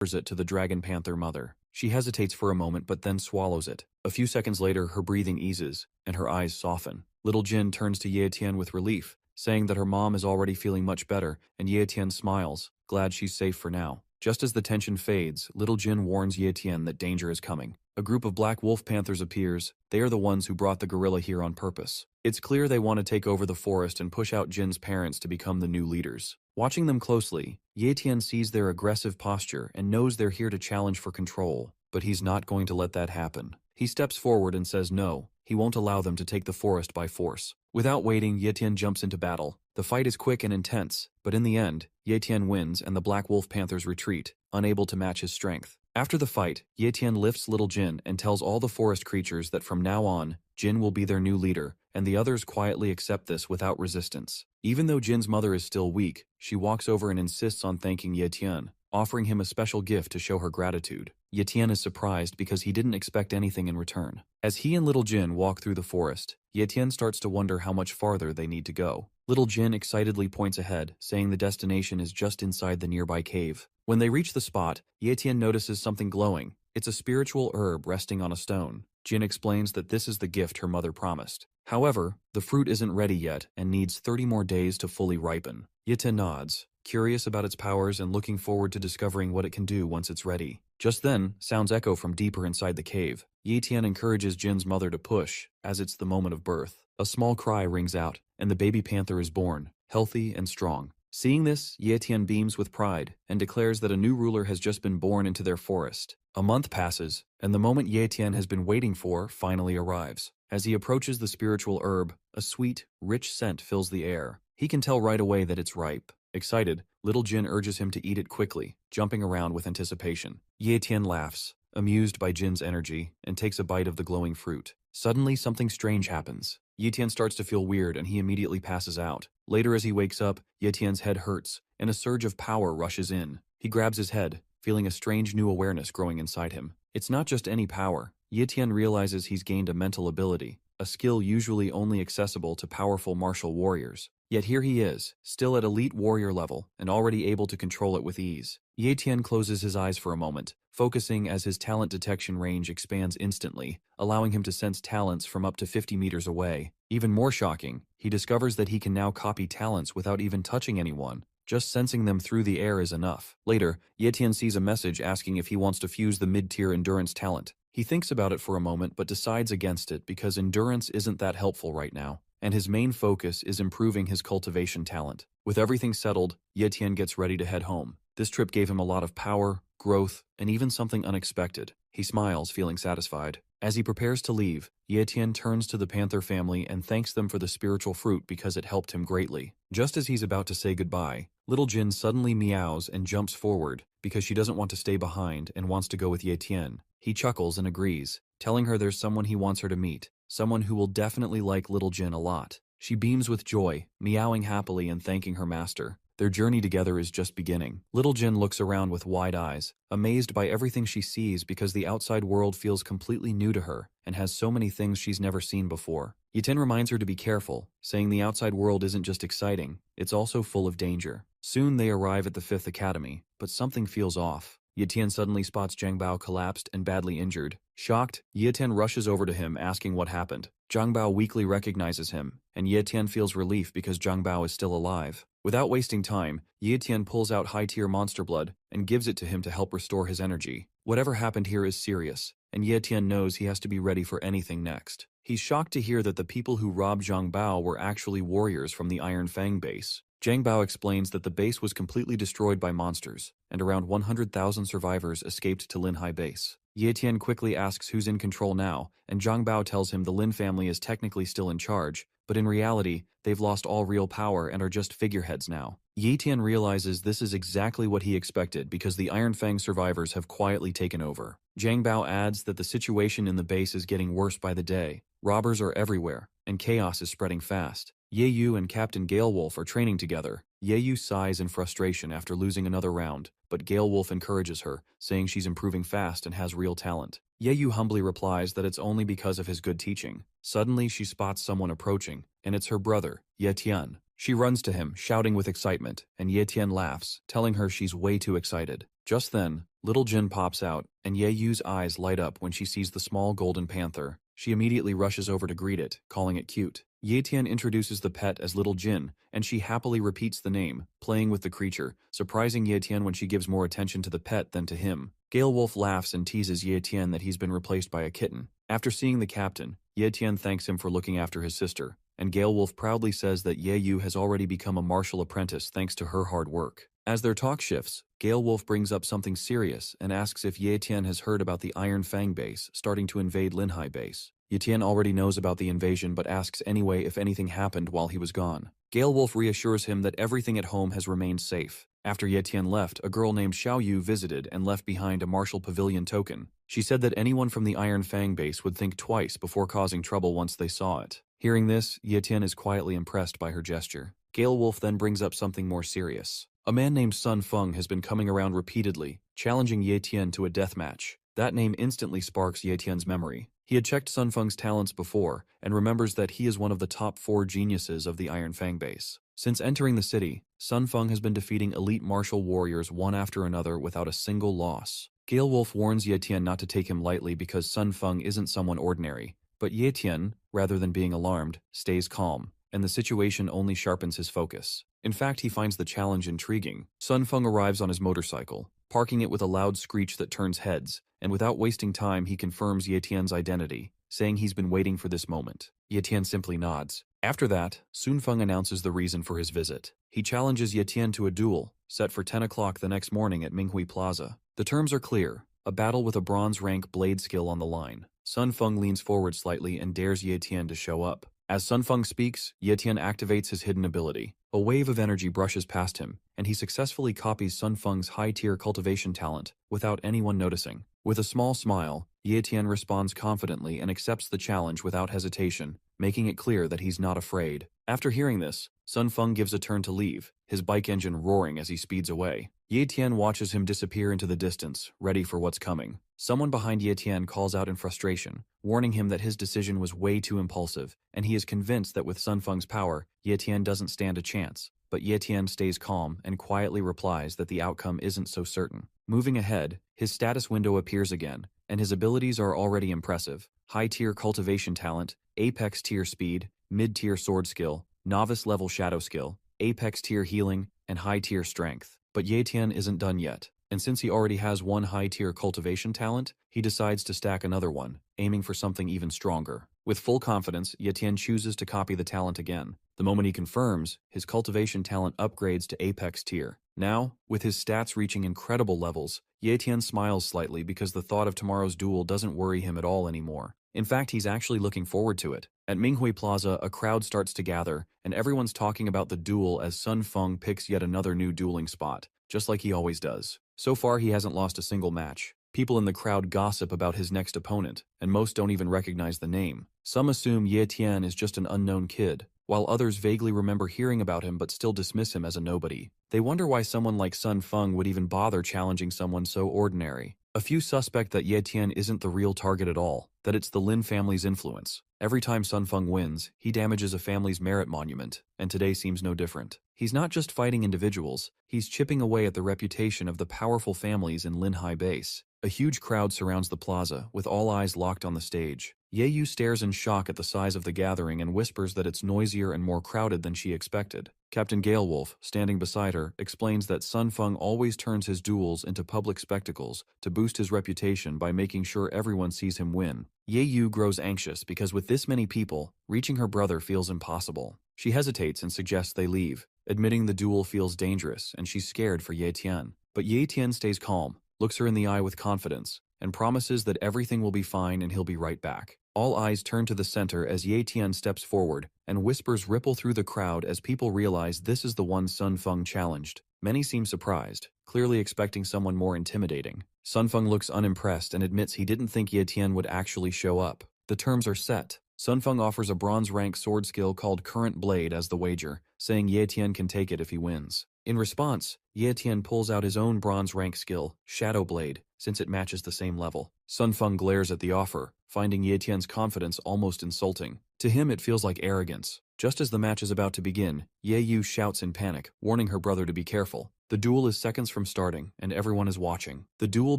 it to the Dragon Panther mother. She hesitates for a moment but then swallows it. A few seconds later, her breathing eases, and her eyes soften. Little Jin turns to Ye Tian with relief, saying that her mom is already feeling much better, and Ye Tian smiles, glad she's safe for now. Just as the tension fades, Little Jin warns Ye Tian that danger is coming. A group of black wolf panthers appears. They are the ones who brought the gorilla here on purpose. It's clear they want to take over the forest and push out Jin's parents to become the new leaders. Watching them closely, Ye Tian sees their aggressive posture and knows they're here to challenge for control, but he's not going to let that happen. He steps forward and says no, he won't allow them to take the forest by force. Without waiting, Ye Tian jumps into battle. The fight is quick and intense, but in the end, Ye Tian wins and the black wolf panthers retreat, unable to match his strength. After the fight, Ye Tian lifts Little Jin and tells all the forest creatures that from now on, Jin will be their new leader, and the others quietly accept this without resistance. Even though Jin's mother is still weak, she walks over and insists on thanking Ye Tian, offering him a special gift to show her gratitude. Ye Tian is surprised because he didn't expect anything in return. As he and Little Jin walk through the forest, Ye Tian starts to wonder how much farther they need to go. Little Jin excitedly points ahead, saying the destination is just inside the nearby cave. When they reach the spot, Ye Tian notices something glowing. It's a spiritual herb resting on a stone. Jin explains that this is the gift her mother promised. However, the fruit isn't ready yet and needs 30 more days to fully ripen. Ye Tian nods, curious about its powers and looking forward to discovering what it can do once it's ready. Just then, sounds echo from deeper inside the cave. Ye Tian encourages Jin's mother to push, as it's the moment of birth. A small cry rings out, and the baby panther is born, healthy and strong. Seeing this, Ye Tian beams with pride and declares that a new ruler has just been born into their forest. A month passes, and the moment Ye Tian has been waiting for finally arrives. As he approaches the spiritual herb, a sweet, rich scent fills the air. He can tell right away that it's ripe. Excited, Little Jin urges him to eat it quickly, jumping around with anticipation. Ye Tian laughs, amused by Jin's energy, and takes a bite of the glowing fruit. Suddenly, something strange happens. Ye Tian starts to feel weird and he immediately passes out. Later as he wakes up, Ye Tian's head hurts, and a surge of power rushes in. He grabs his head, feeling a strange new awareness growing inside him. It's not just any power. Ye Tian realizes he's gained a mental ability, a skill usually only accessible to powerful martial warriors. Yet here he is, still at elite warrior level, and already able to control it with ease. Ye Tian closes his eyes for a moment, focusing as his talent detection range expands instantly, allowing him to sense talents from up to 50 meters away. Even more shocking, he discovers that he can now copy talents without even touching anyone. Just sensing them through the air is enough. Later, Ye Tian sees a message asking if he wants to fuse the mid-tier endurance talent. He thinks about it for a moment but decides against it because endurance isn't that helpful right now, and his main focus is improving his cultivation talent. With everything settled, Ye Tian gets ready to head home. This trip gave him a lot of power, growth, and even something unexpected. He smiles, feeling satisfied. As he prepares to leave, Ye Tian turns to the panther family and thanks them for the spiritual fruit because it helped him greatly. Just as he's about to say goodbye, Little Jin suddenly meows and jumps forward because she doesn't want to stay behind and wants to go with Ye Tian. He chuckles and agrees, telling her there's someone he wants her to meet, someone who will definitely like Little Jin a lot. She beams with joy, meowing happily and thanking her master. Their journey together is just beginning. Little Jin looks around with wide eyes, amazed by everything she sees because the outside world feels completely new to her and has so many things she's never seen before. Ye Tian reminds her to be careful, saying the outside world isn't just exciting, it's also full of danger. Soon they arrive at the 5th Academy, but something feels off. Ye Tian suddenly spots Zhang Bao collapsed and badly injured. Shocked, Ye Tian rushes over to him asking what happened. Zhang Bao weakly recognizes him, and Ye Tian feels relief because Zhang Bao is still alive. Without wasting time, Ye Tian pulls out high-tier monster blood and gives it to him to help restore his energy. Whatever happened here is serious, and Ye Tian knows he has to be ready for anything next. He's shocked to hear that the people who robbed Zhang Bao were actually warriors from the Iron Fang base. Zhang Bao explains that the base was completely destroyed by monsters, and around 100,000 survivors escaped to Linhai base. Ye Tian quickly asks who's in control now, and Zhang Bao tells him the Lin family is technically still in charge, but in reality, they've lost all real power and are just figureheads now. Ye Tian realizes this is exactly what he expected because the Iron Fang survivors have quietly taken over. Zhang Bao adds that the situation in the base is getting worse by the day. Robbers are everywhere, and chaos is spreading fast. Ye Yu and Captain Gale Wolf are training together. Ye Yu sighs in frustration after losing another round, but Gale Wolf encourages her, saying she's improving fast and has real talent. Ye Yu humbly replies that it's only because of his good teaching. Suddenly, she spots someone approaching, and it's her brother, Ye Tian. She runs to him, shouting with excitement, and Ye Tian laughs, telling her she's way too excited. Just then, Little Jin pops out, and Ye Yu's eyes light up when she sees the small golden panther. She immediately rushes over to greet it, calling it cute. Ye Tian introduces the pet as Little Jin, and she happily repeats the name, playing with the creature, surprising Ye Tian when she gives more attention to the pet than to him. Gale Wolf laughs and teases Ye Tian that he's been replaced by a kitten. After seeing the captain, Ye Tian thanks him for looking after his sister, and Gale Wolf proudly says that Ye Yu has already become a martial apprentice thanks to her hard work. As their talk shifts, Gale Wolf brings up something serious and asks if Ye Tian has heard about the Iron Fang base starting to invade Linhai base. Ye Tian already knows about the invasion but asks anyway if anything happened while he was gone. Gale Wolf reassures him that everything at home has remained safe. After Ye Tian left, a girl named Xiao Yu visited and left behind a martial pavilion token. She said that anyone from the Iron Fang base would think twice before causing trouble once they saw it. Hearing this, Ye Tian is quietly impressed by her gesture. Gale Wolf then brings up something more serious. A man named Sun Feng has been coming around repeatedly, challenging Ye Tian to a death match. That name instantly sparks Ye Tian's memory. He had checked Sun Feng's talents before, and remembers that he is one of the top 4 geniuses of the Iron Fang base. Since entering the city, Sun Feng has been defeating elite martial warriors one after another without a single loss. Gale Wolf warns Ye Tian not to take him lightly because Sun Feng isn't someone ordinary, but Ye Tian, rather than being alarmed, stays calm, and the situation only sharpens his focus. In fact, he finds the challenge intriguing. Sun Feng arrives on his motorcycle, parking it with a loud screech that turns heads, and without wasting time he confirms Ye Tian's identity, saying he's been waiting for this moment. Ye Tian simply nods. After that, Sun Feng announces the reason for his visit. He challenges Ye Tian to a duel, set for 10 o'clock the next morning at Minghui Plaza. The terms are clear, a battle with a bronze rank blade skill on the line. Sun Feng leans forward slightly and dares Ye Tian to show up. As Sun Feng speaks, Ye Tian activates his hidden ability. A wave of energy brushes past him, and he successfully copies Sun Feng's high-tier cultivation talent without anyone noticing. With a small smile, Ye Tian responds confidently and accepts the challenge without hesitation, making it clear that he's not afraid. After hearing this, Sun Feng gives a turn to leave, his bike engine roaring as he speeds away. Ye Tian watches him disappear into the distance, ready for what's coming. Someone behind Ye Tian calls out in frustration, warning him that his decision was way too impulsive, and he is convinced that with Sun Feng's power, Ye Tian doesn't stand a chance. But Ye Tian stays calm and quietly replies that the outcome isn't so certain. Moving ahead, his status window appears again, and his abilities are already impressive. High-tier cultivation talent, apex-tier speed, mid-tier sword skill, novice-level shadow skill, apex-tier healing, and high-tier strength. But Ye Tian isn't done yet, and since he already has one high-tier cultivation talent, he decides to stack another one, aiming for something even stronger. With full confidence, Ye Tian chooses to copy the talent again. The moment he confirms, his cultivation talent upgrades to apex tier. Now, with his stats reaching incredible levels, Ye Tian smiles slightly because the thought of tomorrow's duel doesn't worry him at all anymore. In fact, he's actually looking forward to it. At Minghui Plaza, a crowd starts to gather, and everyone's talking about the duel as Sun Feng picks yet another new dueling spot, just like he always does. So far, he hasn't lost a single match. People in the crowd gossip about his next opponent, and most don't even recognize the name. Some assume Ye Tian is just an unknown kid, while others vaguely remember hearing about him but still dismiss him as a nobody. They wonder why someone like Sun Feng would even bother challenging someone so ordinary. A few suspect that Ye Tian isn't the real target at all, that it's the Lin family's influence. Every time Sun Feng wins, he damages a family's merit monument, and today seems no different. He's not just fighting individuals, he's chipping away at the reputation of the powerful families in Linhai base. A huge crowd surrounds the plaza, with all eyes locked on the stage. Ye Yu stares in shock at the size of the gathering and whispers that it's noisier and more crowded than she expected. Captain Gale Wolf, standing beside her, explains that Sun Feng always turns his duels into public spectacles to boost his reputation by making sure everyone sees him win. Ye Yu grows anxious because with this many people, reaching her brother feels impossible. She hesitates and suggests they leave, admitting the duel feels dangerous and she's scared for Ye Tian. But Ye Tian stays calm, looks her in the eye with confidence, and promises that everything will be fine and he'll be right back. All eyes turn to the center as Ye Tian steps forward, and whispers ripple through the crowd as people realize this is the one Sun Feng challenged. Many seem surprised, clearly expecting someone more intimidating. Sun Feng looks unimpressed and admits he didn't think Ye Tian would actually show up. The terms are set. Sun Feng offers a bronze rank sword skill called Current Blade as the wager, saying Ye Tian can take it if he wins. In response, Ye Tian pulls out his own bronze rank skill, Shadow Blade, since it matches the same level. Sun Feng glares at the offer, finding Ye Tian's confidence almost insulting. To him it feels like arrogance. Just as the match is about to begin, Ye Yu shouts in panic, warning her brother to be careful. The duel is seconds from starting, and everyone is watching. The duel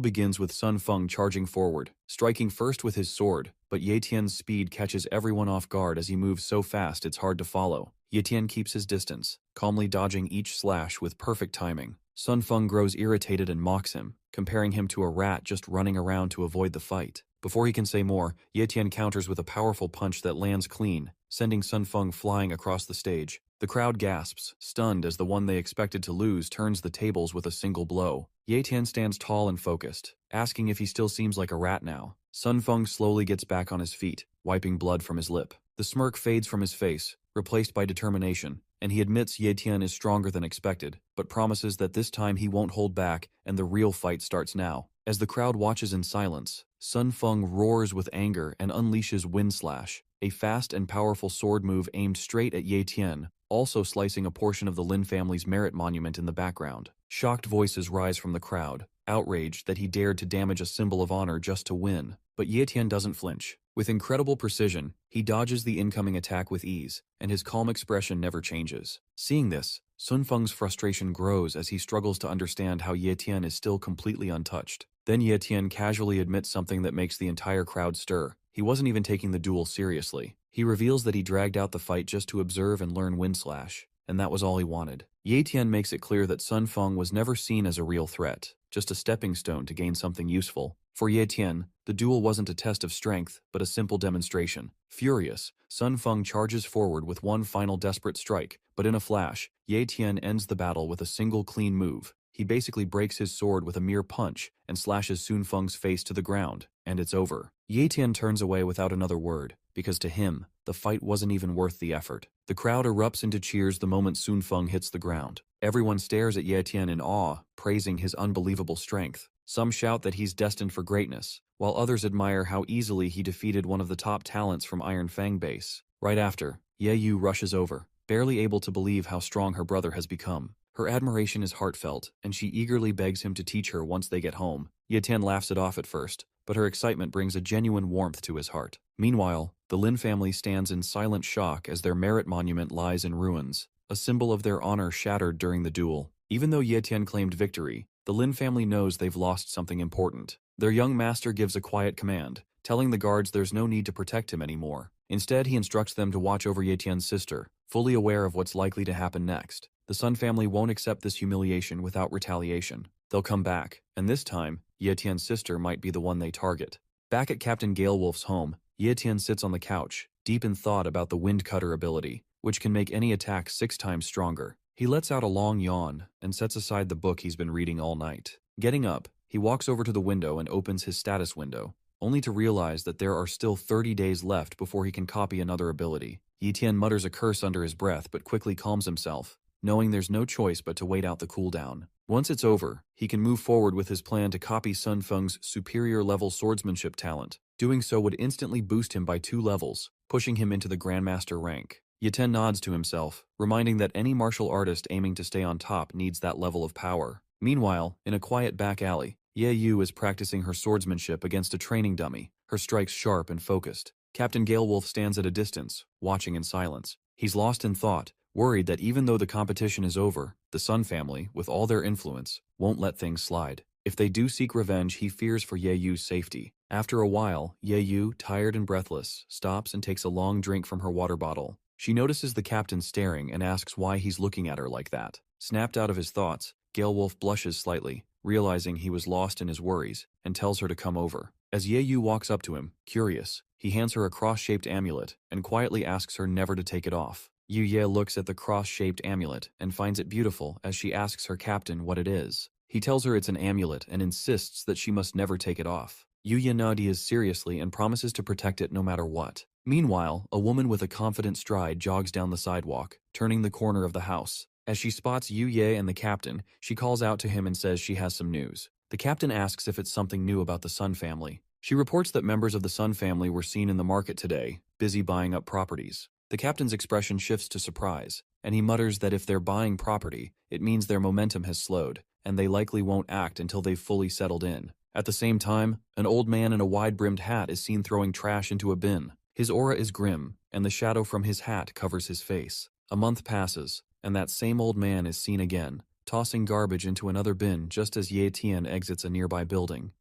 begins with Sun Feng charging forward, striking first with his sword, but Ye Tian's speed catches everyone off guard as he moves so fast it's hard to follow. Ye Tian keeps his distance, calmly dodging each slash with perfect timing. Sun Feng grows irritated and mocks him, comparing him to a rat just running around to avoid the fight. Before he can say more, Ye Tian counters with a powerful punch that lands clean, sending Sun Feng flying across the stage. The crowd gasps, stunned as the one they expected to lose turns the tables with a single blow. Ye Tian stands tall and focused, asking if he still seems like a rat now. Sun Feng slowly gets back on his feet, wiping blood from his lip. The smirk fades from his face, replaced by determination, and he admits Ye Tian is stronger than expected, but promises that this time he won't hold back and the real fight starts now. As the crowd watches in silence, Sun Feng roars with anger and unleashes Wind Slash, a fast and powerful sword move aimed straight at Ye Tian, also slicing a portion of the Lin family's merit monument in the background. Shocked voices rise from the crowd, outraged that he dared to damage a symbol of honor just to win. But Ye Tian doesn't flinch. With incredible precision, he dodges the incoming attack with ease, and his calm expression never changes. Seeing this, Sun Feng's frustration grows as he struggles to understand how Ye Tian is still completely untouched. Then Ye Tian casually admits something that makes the entire crowd stir. He wasn't even taking the duel seriously. He reveals that he dragged out the fight just to observe and learn Wind Slash, and that was all he wanted. Ye Tian makes it clear that Sun Feng was never seen as a real threat, just a stepping stone to gain something useful. For Ye Tian, the duel wasn't a test of strength, but a simple demonstration. Furious, Sun Feng charges forward with one final desperate strike, but in a flash, Ye Tian ends the battle with a single clean move. He basically breaks his sword with a mere punch and slashes Sun Feng's face to the ground, and it's over. Ye Tian turns away without another word, because to him, the fight wasn't even worth the effort. The crowd erupts into cheers the moment Sun Feng hits the ground. Everyone stares at Ye Tian in awe, praising his unbelievable strength. Some shout that he's destined for greatness, while others admire how easily he defeated one of the top talents from Iron Fang Base. Right after, Ye Yu rushes over, barely able to believe how strong her brother has become. Her admiration is heartfelt, and she eagerly begs him to teach her once they get home. Ye Tian laughs it off at first, but her excitement brings a genuine warmth to his heart. Meanwhile, the Lin family stands in silent shock as their merit monument lies in ruins, a symbol of their honor shattered during the duel. Even though Ye Tian claimed victory, the Lin family knows they've lost something important. Their young master gives a quiet command, telling the guards there's no need to protect him anymore. Instead, he instructs them to watch over Ye Tian's sister, fully aware of what's likely to happen next. The Sun family won't accept this humiliation without retaliation. They'll come back, and this time, Ye Tian's sister might be the one they target. Back at Captain Galewolf's home, Ye Tian sits on the couch, deep in thought about the Wind Cutter ability, which can make any attack 6 times stronger. He lets out a long yawn and sets aside the book he's been reading all night. Getting up, he walks over to the window and opens his status window, only to realize that there are still 30 days left before he can copy another ability. Ye Tian mutters a curse under his breath but quickly calms himself, knowing there's no choice but to wait out the cooldown. Once it's over, he can move forward with his plan to copy Sun Feng's superior-level swordsmanship talent. Doing so would instantly boost him by 2 levels, pushing him into the Grandmaster rank. Ye Tian nods to himself, reminding that any martial artist aiming to stay on top needs that level of power. Meanwhile, in a quiet back alley, Ye Yu is practicing her swordsmanship against a training dummy, her strikes sharp and focused. Captain Galewolf stands at a distance, watching in silence. He's lost in thought, worried that even though the competition is over, the Sun family, with all their influence, won't let things slide. If they do seek revenge, he fears for Ye Yu's safety. After a while, Ye Yu, tired and breathless, stops and takes a long drink from her water bottle. She notices the captain staring and asks why he's looking at her like that. Snapped out of his thoughts, Galewolf blushes slightly, realizing he was lost in his worries, and tells her to come over. As Ye Yu walks up to him, curious, he hands her a cross-shaped amulet and quietly asks her never to take it off. Yu Ye looks at the cross-shaped amulet and finds it beautiful as she asks her captain what it is. He tells her it's an amulet and insists that she must never take it off. Yu Ye nods seriously and promises to protect it no matter what. Meanwhile, a woman with a confident stride jogs down the sidewalk, turning the corner of the house. As she spots Yu Ye and the captain, she calls out to him and says she has some news. The captain asks if it's something new about the Sun family. She reports that members of the Sun family were seen in the market today, busy buying up properties. The captain's expression shifts to surprise, and he mutters that if they're buying property, it means their momentum has slowed, and they likely won't act until they've fully settled in. At the same time, an old man in a wide-brimmed hat is seen throwing trash into a bin. His aura is grim, and the shadow from his hat covers his face. A month passes, and that same old man is seen again, tossing garbage into another bin just as Ye Tian exits a nearby building.